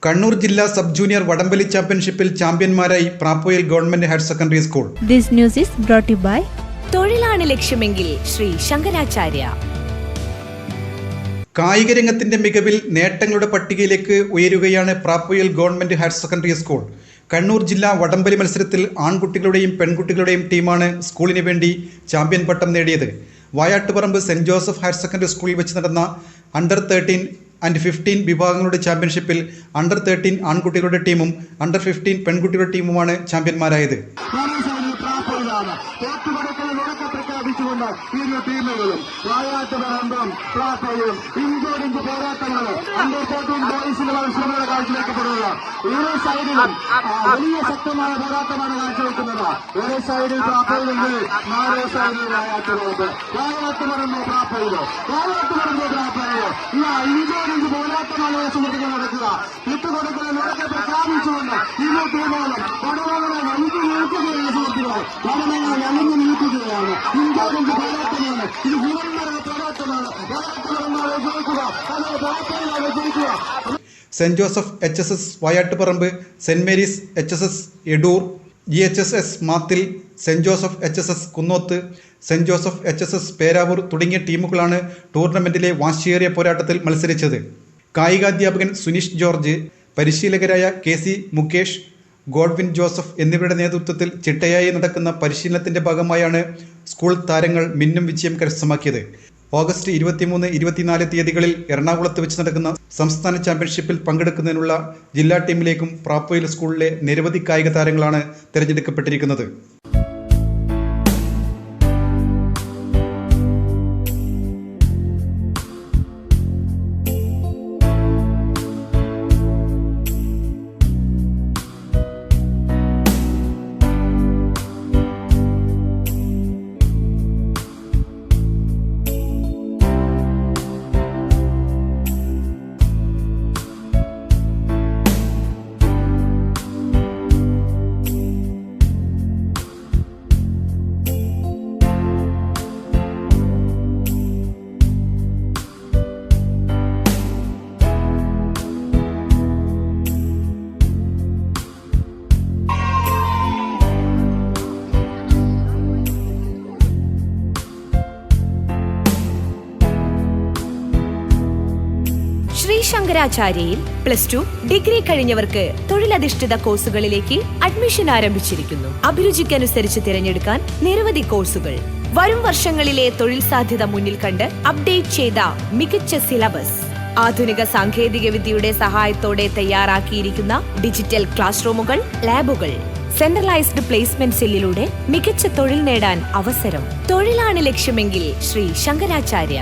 കണ്ണൂർ ജില്ലാ sub junior വടംവലി ചാമ്പ്യൻഷിപ്പിൽ ചാമ്പ്യന്മാരായി Prapoyil government higher secondary school. This news is brought to you by തൊഴിലാണ് ലക്ഷ്യമെങ്കിൽ ശ്രീ ശങ്കരാചാര്യ. കായിക രംഗത്തിന്റെ മികവിൽ നേട്ടങ്ങളുടെ പട്ടികയിലേക്ക് ഉയരുകയാണ് Prapoyil government higher secondary school. Kannur ജില്ലാ വടംവലി മത്സരത്തിൽ ആൺകുട്ടികളുടെയും പെൺകുട്ടികളുടെയും ടീമാണ് സ്കൂളിന് വേണ്ടി ചാമ്പ്യൻ പട്ടം നേടിയത്. Vayattuparamba saint Joseph higher secondary സ്കൂളിൽ വെച്ച് നടന്ന അണ്ടർ 13 and 15 വിഭാഗങ്ങളുടെ ചാമ്പ്യൻഷിപ്പിൽ അണ്ടർ 13 ആൺകുട്ടികളുടെ ടീമും അണ്ടർ 15 പെൺകുട്ടികളുടെ ടീമുമാണ് ചാമ്പ്യന്മാരായത്. പ്രഖ്യാപിച്ചുകൊണ്ട് ഇരു ടീമുകളും വായാട്ടുപറമ്പും പ്രാപ്പോയും ഇഞ്ചോടിഞ്ച് പോരാട്ടമാണ് അണ്ടർ 14 ബോയ്സിന് മത്സരങ്ങളെ കാഴ്ചവെക്കപ്പെടുന്നത്. ഇരു സൈഡിലും വലിയ ശക്തമായ പോരാട്ടമാണ് കാഴ്ചവെക്കുന്നത്. ഒരു സൈഡിൽ പ്രാപ്പോയിലെങ്കിൽ നാലേ സൈഡിൽ വായാട്ടുപറമ്പ് പ്രാപ്പോയിലോ ഇഞ്ചോടിഞ്ച് പോരാട്ടമാണ് സുഹൃത്തുക്കൾ നടക്കുക. വിട്ടുകൊടുക്കൽ നിരക്ക് പ്രഖ്യാപിച്ചുകൊണ്ട് ഇരു ടീമുകളും പടവകളെ നൽകി നീക്കുകയാണ്. സുഹൃത്തുക്കൾ പടവങ്ങൾ നൽകി നീക്കുകയാണ്. ഇഞ്ചോടിഞ്ച് പോരാട്ടമാണ്. ഇത് ജീവന്മര പോരാട്ടമാണ്. വിജയിക്കുക അതേ പ്രാപ്പോയിലെ വിജയിക്കുക. Saint Joseph HSS Vayattuparamba, saint Mary's HSS Edoor, GHSS Mathil, saint Joseph HSS Kunnoth, saint Joseph HSS Peravoor തുടങ്ങിയ ടീമുകളാണ് ടൂർണമെന്റിലെ വാശിയേറിയ പോരാട്ടത്തിൽ മത്സരിച്ചത്. കായികാധ്യാപകൻ സുനീഷ് ജോർജ്, പരിശീലകരായ KC മുകേഷ്, ഗോഡ്വിൻ ജോസഫ് എന്നിവരുടെ നേതൃത്വത്തിൽ ചിട്ടയായി നടക്കുന്ന പരിശീലനത്തിന്റെ ഭാഗമായാണ് സ്കൂൾ താരങ്ങൾ മിന്നും വിജയം കരസ്ഥമാക്കിയത്. ഓഗസ്റ്റ് 23, 24 തീയതികളിൽ എറണാകുളത്ത് വെച്ച് നടക്കുന്ന സംസ്ഥാന ചാമ്പ്യൻഷിപ്പിൽ പങ്കെടുക്കുന്നതിനുള്ള ജില്ലാ ടീമിലേക്കും പ്രാപ്പോയിൽ സ്കൂളിലെ നിരവധി കായിക താരങ്ങളാണ് തിരഞ്ഞെടുക്കപ്പെട്ടിരിക്കുന്നത്. ശ്രീ ശങ്കരാചാര്യയിൽ +2 ഡിഗ്രി കഴിഞ്ഞവർക്ക് തൊഴിലധിഷ്ഠിത കോഴ്സുകളിലേക്ക് അഡ്മിഷൻ ആരംഭിച്ചിരിക്കുന്നു. അഭിരുചിക്കനുസരിച്ച് തിരഞ്ഞെടുക്കാൻ നിരവധി കോഴ്സുകൾ. വരും വർഷങ്ങളിലെ തൊഴിൽ സാധ്യത മുന്നിൽ കണ്ട് അപ്ഡേറ്റ് ചെയ്ത മികച്ച സിലബസ്, ആധുനിക സാങ്കേതിക വിദ്യയുടെ സഹായത്തോടെ തയ്യാറാക്കിയിരിക്കുന്ന ഡിജിറ്റൽ ക്ലാസ് റൂമുകൾ, ലാബുകൾ, സെൻട്രലൈസ്ഡ് പ്ലേസ്മെന്റ് സെല്ലിലൂടെ മികച്ച തൊഴിൽ നേടാൻ അവസരം. തൊഴിലാണ് ലക്ഷ്യമെങ്കിൽ ശ്രീ ശങ്കരാചാര്യ.